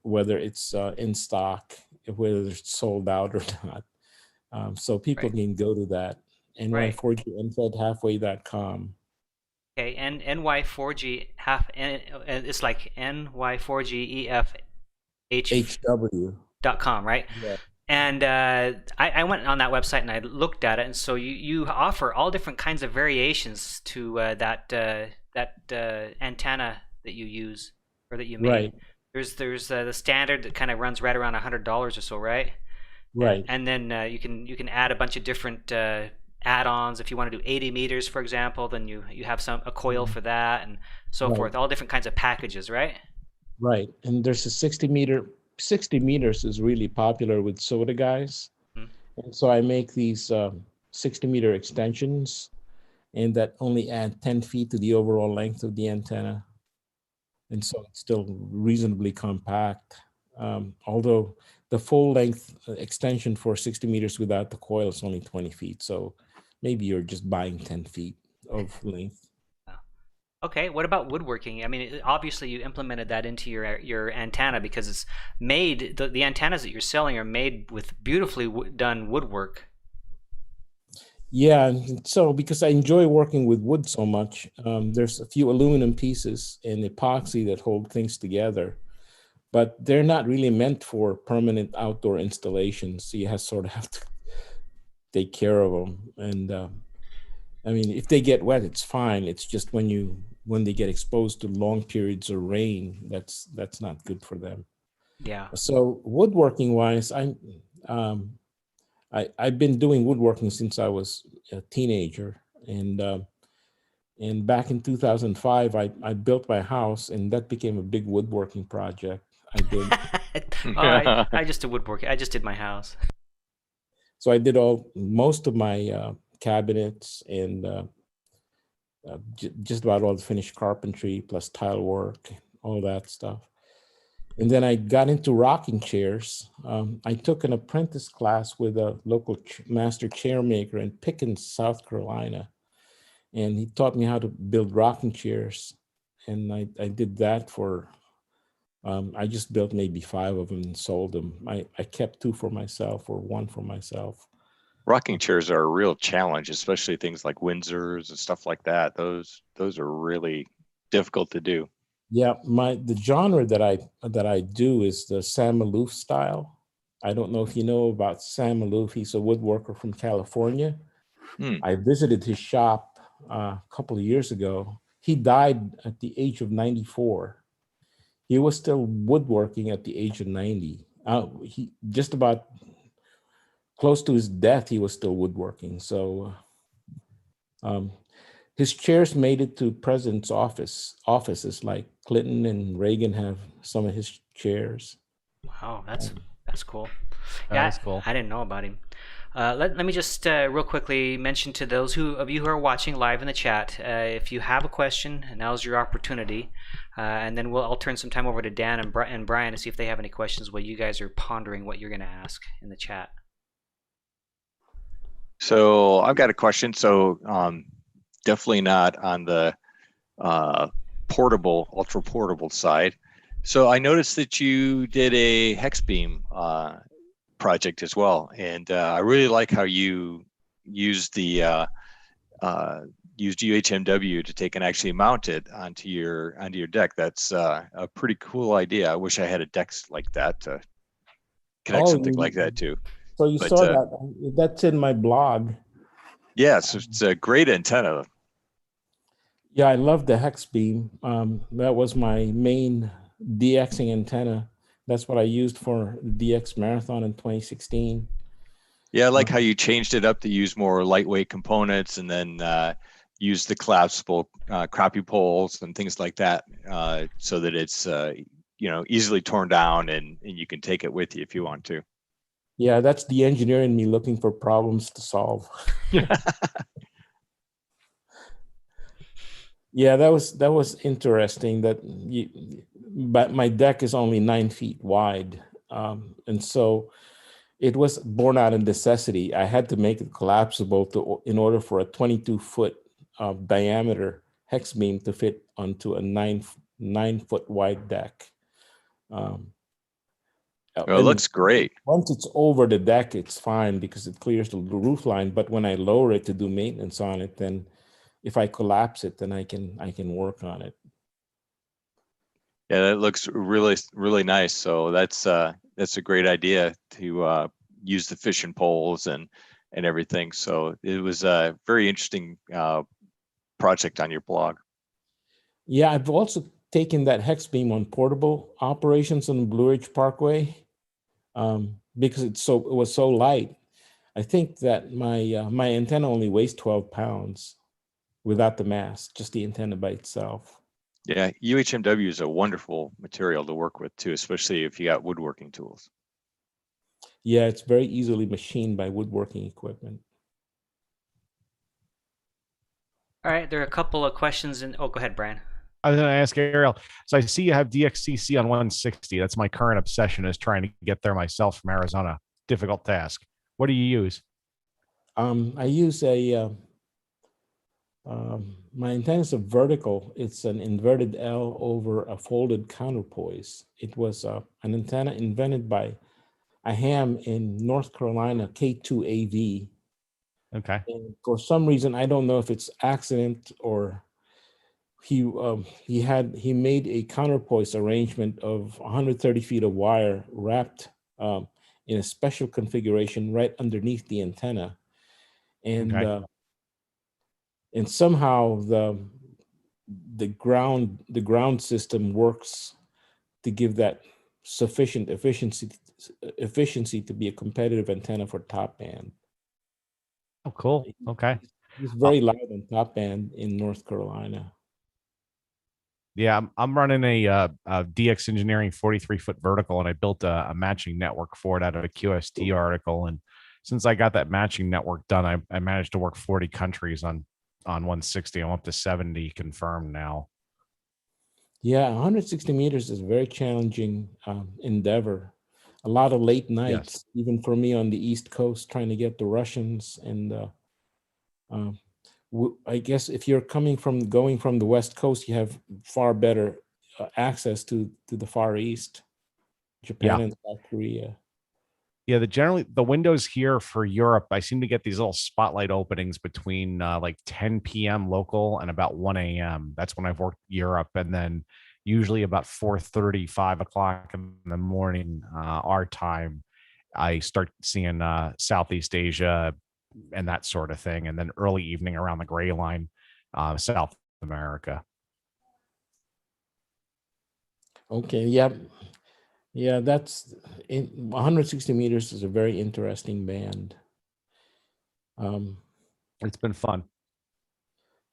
whether it's in stock, whether it's sold out or not. So people can go to that, ny4gNFedHalfway.com. Okay, and NY4G it's like NY4GEFHW.com, right? Yeah. And I went on that website and I looked at it, and so you offer all different kinds of variations to that antenna that you use or that you made. Right. There's the standard that kind of runs right around $100 or so, right? Right. And then you can add a bunch of different add-ons. If you want to do 80 meters, for example, then you have a coil for that and so forth. All different kinds of packages, right? Right. And there's a 60 meter. 60 meters is really popular with SOTA guys. And so I make these 60 meter extensions, and that only add 10 feet to the overall length of the antenna. And so it's still reasonably compact. Although the full length extension for 60 meters without the coil is only 20 feet. So maybe you're just buying 10 feet of length. Okay, what about woodworking? I mean, obviously you implemented that into your antenna because it's made, the antennas that you're selling are made with beautifully done woodwork. Yeah, and so because I enjoy working with wood so much, there's a few aluminum pieces and epoxy that hold things together. but they're not really meant for permanent outdoor installations. So you sort of have to take care of them. And I mean, if they get wet, it's fine. It's just when they get exposed to long periods of rain, that's not good for them. Yeah. So woodworking wise, I've been doing woodworking since I was a teenager, and back in 2005, I built my house, and that became a big woodworking project. I did. I just did woodworking. I just did my house. So I did most of my cabinets and just about all the finished carpentry plus tile work, all that stuff. And then I got into rocking chairs. I took an apprentice class with a local master chair maker in Pickens, South Carolina. And he taught me how to build rocking chairs. And I did that for, I just built maybe 5 of them and sold them. I kept 2 for myself or 1 for myself. Rocking chairs are a real challenge, especially things like Windsors and stuff like that. Those are really difficult to do. Yeah, the genre that I do is the Sam Malouf style. I don't know if you know about Sam Malouf. He's a woodworker from California. I visited his shop a couple of years ago. He died at the age of 94. He was still woodworking at the age of 90. He just about close to his death, he was still woodworking. So his chairs made it to president's offices, like Clinton and Reagan have some of his chairs. Wow, that's cool. Yeah, that's cool. I didn't know about him. Let me just real quickly mention to those of you who are watching live in the chat, if you have a question, now's your opportunity. And then I'll turn some time over to Dan and Brian to see if they have any questions while you guys are pondering what you're going to ask in the chat. So I've got a question. So definitely not on the ultra portable side. So I noticed that you did a hex beam project as well, and I really like how you used the used UHMW to take and actually mount it onto your deck. That's a pretty cool idea. I wish I had a deck like that to connect something like that too. So you saw that? That's in my blog. Yes, it's a great antenna. Yeah, I love the hex beam. That was my main DXing antenna. That's what I used for the DX Marathon in 2016. Yeah, I like how you changed it up to use more lightweight components, and then use the collapsible crappie poles and things like that, so that it's easily torn down and you can take it with you if you want to. Yeah, that's the engineer in me looking for problems to solve. Yeah, that was interesting. But my deck is only 9 feet wide, and so it was born out of necessity. I had to make it collapsible in order for a 22-foot diameter hex beam to fit onto a 9-foot wide deck. It looks great. Once it's over the deck, it's fine because it clears the roof line. But when I lower it to do maintenance on it, then if I collapse it, then I can work on it. Yeah, that looks really, really nice. So that's a great idea to use the fishing poles and everything. So it was a very interesting project on your blog. Yeah, I've also taken that hex beam on portable operations on the Blue Ridge Parkway because it was so light. I think that my antenna only weighs 12 pounds without the mast, just the antenna by itself. Yeah, UHMW is a wonderful material to work with too, especially if you got woodworking tools. Yeah, it's very easily machined by woodworking equipment. All right, there are a couple of questions. Oh, go ahead, Brian. I was going to ask Ariel. So I see you have DXCC on 160. That's my current obsession, is trying to get there myself from Arizona. Difficult task. What do you use? I use my antenna is a vertical. It's an inverted L over a folded counterpoise. It was an antenna invented by a ham in North Carolina, K2AV. Okay. And for some reason, I don't know if it's accident or he made a counterpoise arrangement of 130 feet of wire wrapped in a special configuration right underneath the antenna, and Okay. and somehow the ground system works to give that sufficient efficiency to be a competitive antenna for top band. Oh, cool. Okay. He's very loud on top band in North Carolina. Yeah, I'm running a DX Engineering 43-foot vertical, and I built a matching network for it out of a QST article. And since I got that matching network done, I managed to work 40 countries on 160. I'm up to 70 confirmed now. Yeah, 160 meters is a very challenging endeavor. A lot of late nights, even for me on the East Coast, trying to get the Russians. And I guess if you're going from the West Coast, you have far better access to the Far East, Japan and South Korea. Yeah, the windows here for Europe, I seem to get these little spotlight openings between like 10 p.m. local and about 1 a.m. That's when I've worked Europe. And then usually about 4:30, 5 o'clock in the morning, our time, I start seeing Southeast Asia and that sort of thing. And then early evening around the gray line, South America. Okay, yeah. Yeah, that's 160 meters is a very interesting band. It's been fun.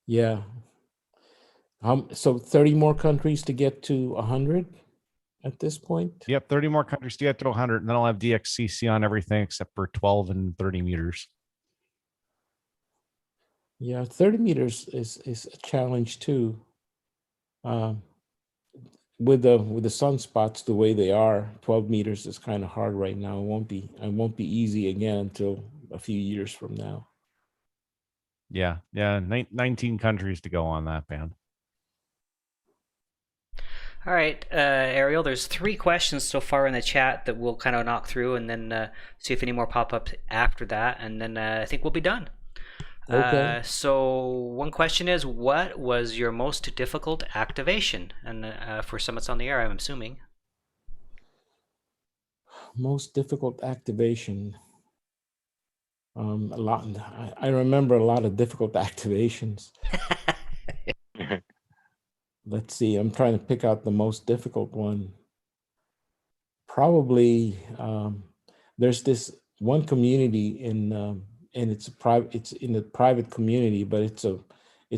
Yeah. So 30 more countries to get to 100 at this point? Yep, 30 more countries to get to 100, and then I'll have DXCC on everything except for 12 and 30 meters. Yeah, 30 meters is a challenge too. With the sunspots the way they are, 12 meters is kind of hard right now. It won't be easy again until a few years from now. Yeah, 19 countries to go on that band. All right, Ariel, there's 3 questions so far in the chat that we'll kind of knock through and then see if any more pop up after that, and then I think we'll be done. Okay. So one question is, what was your most difficult activation? And for Summits on the Air, I'm assuming. Most difficult activation. A lot. I remember a lot of difficult activations. Let's see. I'm trying to pick out the most difficult one. Probably there's this one community and it's in a private community, but it's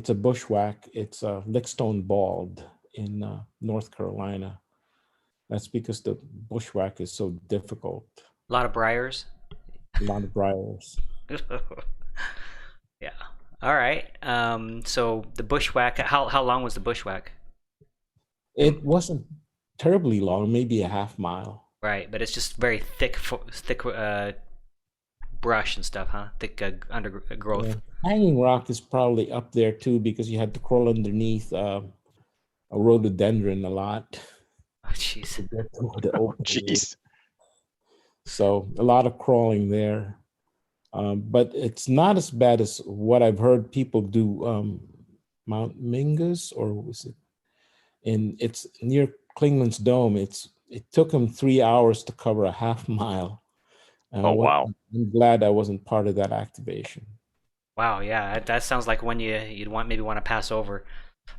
a bushwhack. It's a Lickstone Bald in North Carolina. That's because the bushwhack is so difficult. A lot of briars. A lot of briars. Yeah. All right. So the bushwhack. How long was the bushwhack? It wasn't terribly long, maybe a half mile. Right, but it's just very thick brush and stuff, huh? Thick undergrowth. Yeah. Hanging Rock is probably up there too because you had to crawl underneath a rhododendron a lot. Oh, jeez. Oh, jeez. So a lot of crawling there. But it's not as bad as what I've heard people do. Mount Mingus, or was it? And it's near Klingman's Dome. It took them 3 hours to cover a half mile. Wow. I'm glad I wasn't part of that activation. Wow, yeah, that sounds like one you'd maybe want to pass over.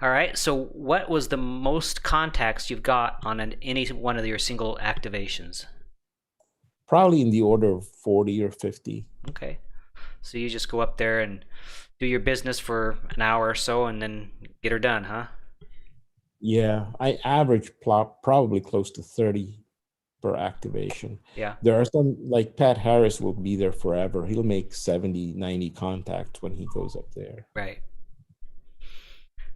All right, so what was the most contacts you've got on any one of your single activations? Probably in the order of 40 or 50. Okay, so you just go up there and do your business for an hour or so and then get her done, huh? Yeah, I average probably close to 30 per activation. Yeah. There are some, like Pat Harris will be there forever. He'll make 70, 90 contacts when he goes up there. Right.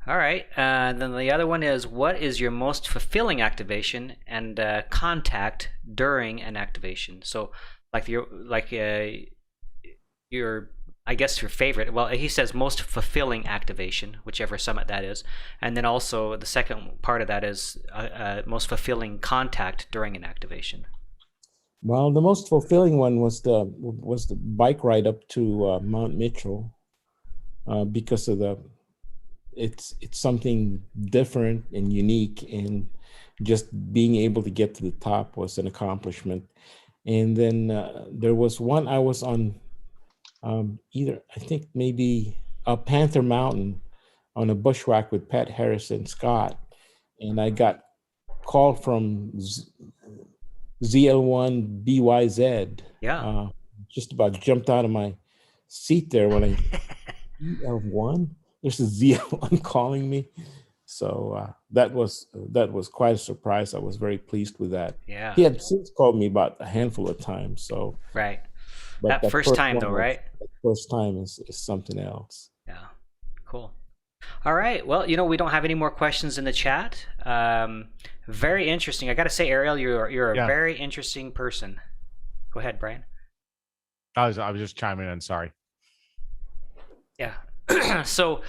All right. Then the other one is, what is your most fulfilling activation and contact during an activation? So, your I guess your favorite. Well, he says most fulfilling activation, whichever summit that is, and then also the second part of that is most fulfilling contact during an activation. Well, the most fulfilling one was the bike ride up to Mount Mitchell because of it's something different and unique, and just being able to get to the top was an accomplishment. And then there was one I was on, either I think maybe Panther Mountain on a bushwhack with Pat Harrison Scott, and I got called from ZL1 BYZ. Yeah. Just about jumped out of my seat there when I ZL1. There's a ZL1 calling me. So that was quite a surprise. I was very pleased with that. Yeah. He had since called me about a handful of times. So right. but That first time though, right? That first time is something else. Yeah. Cool. All right. Well, we don't have any more questions in the chat. Very interesting. I got to say, Ariel, you're a very interesting person. Go ahead, Brian. I was just chiming in. Sorry. Yeah. So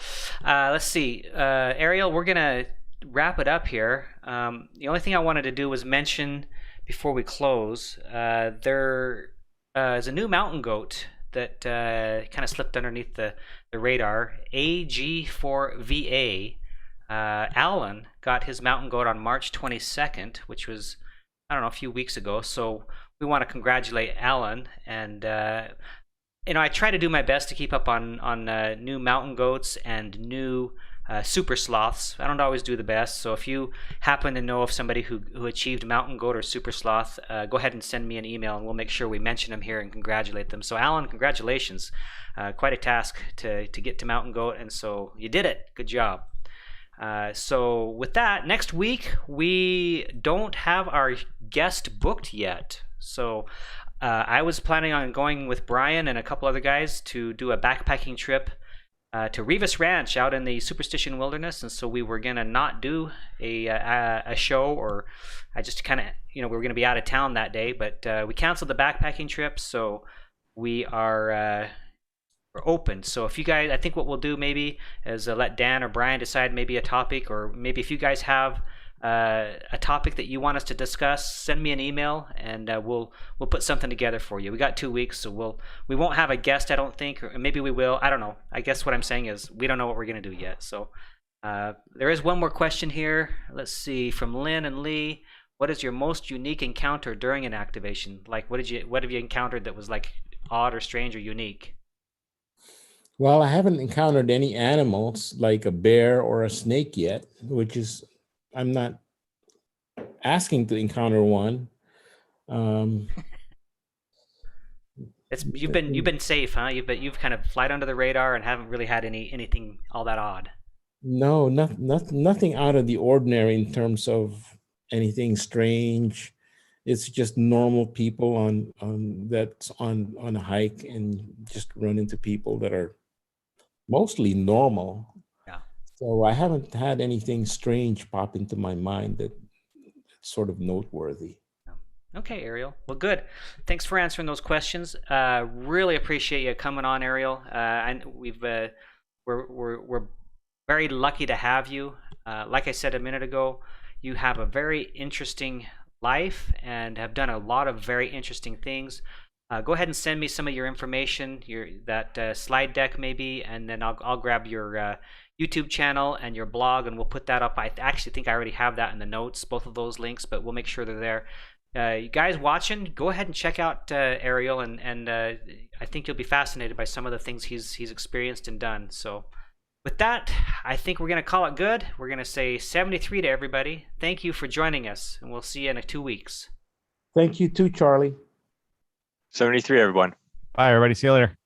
let's see. Ariel, we're going to wrap it up here. The only thing I wanted to do was mention before we close, there is a new mountain goat that kind of slipped underneath the radar, AG4VA. Alan got his mountain goat on March 22nd, which was, I don't know, a few weeks ago. So we want to congratulate Alan. And, I try to do my best to keep up on new mountain goats and new super sloths. I don't always do the best. So if you happen to know of somebody who achieved mountain goat or super sloth, go ahead and send me an email and we'll make sure we mention them here and congratulate them. So Alan, congratulations. Quite a task to get to mountain goat. And so you did it. Good job. So with that, next week, we don't have our guest booked yet. So I was planning on going with Brian and a couple other guys to do a backpacking trip to Rivas Ranch out in the Superstition Wilderness, and so we were gonna not do a show, or I just kind of we were gonna be out of town that day, but we canceled the backpacking trip, so we are we're open. So if you guys, I think what we'll do maybe is let Dan or Brian decide maybe a topic, or maybe if you guys have a topic that you want us to discuss, send me an email and we'll put something together for you. We got 2 weeks, so we won't have a guest, I don't think, or maybe we will. I don't know. I guess what I'm saying is we don't know what we're gonna do yet. So there is one more question here. Let's see, from Lynn and Lee. What is your most unique encounter during an activation? Like, what have you encountered that was like odd or strange or unique? Well, I haven't encountered any animals like a bear or a snake yet, which is, I'm not asking to encounter one. You've been safe, huh? You've kind of flied under the radar and haven't really had anything all that odd. No, nothing out of the ordinary in terms of anything strange. It's just normal people on a hike, and just run into people that are mostly normal. Yeah. So I haven't had anything strange pop into my mind that's sort of noteworthy. Okay, Ariel. Well, good. Thanks for answering those questions. Really appreciate you coming on, Ariel. And we're very lucky to have you. Like I said a minute ago, you have a very interesting life and have done a lot of very interesting things. Go ahead and send me some of your information, that slide deck maybe, and then I'll grab your YouTube channel and your blog, and we'll put that up. I actually think I already have that in the notes, both of those links, but we'll make sure they're there. You guys watching, go ahead and check out Ariel, and I think you'll be fascinated by some of the things he's experienced and done. So with that, I think we're going to call it good. We're going to say 73 to everybody. Thank you for joining us, and we'll see you in 2 weeks. Thank you too, Charlie. 73, everyone. Bye, everybody. See you later.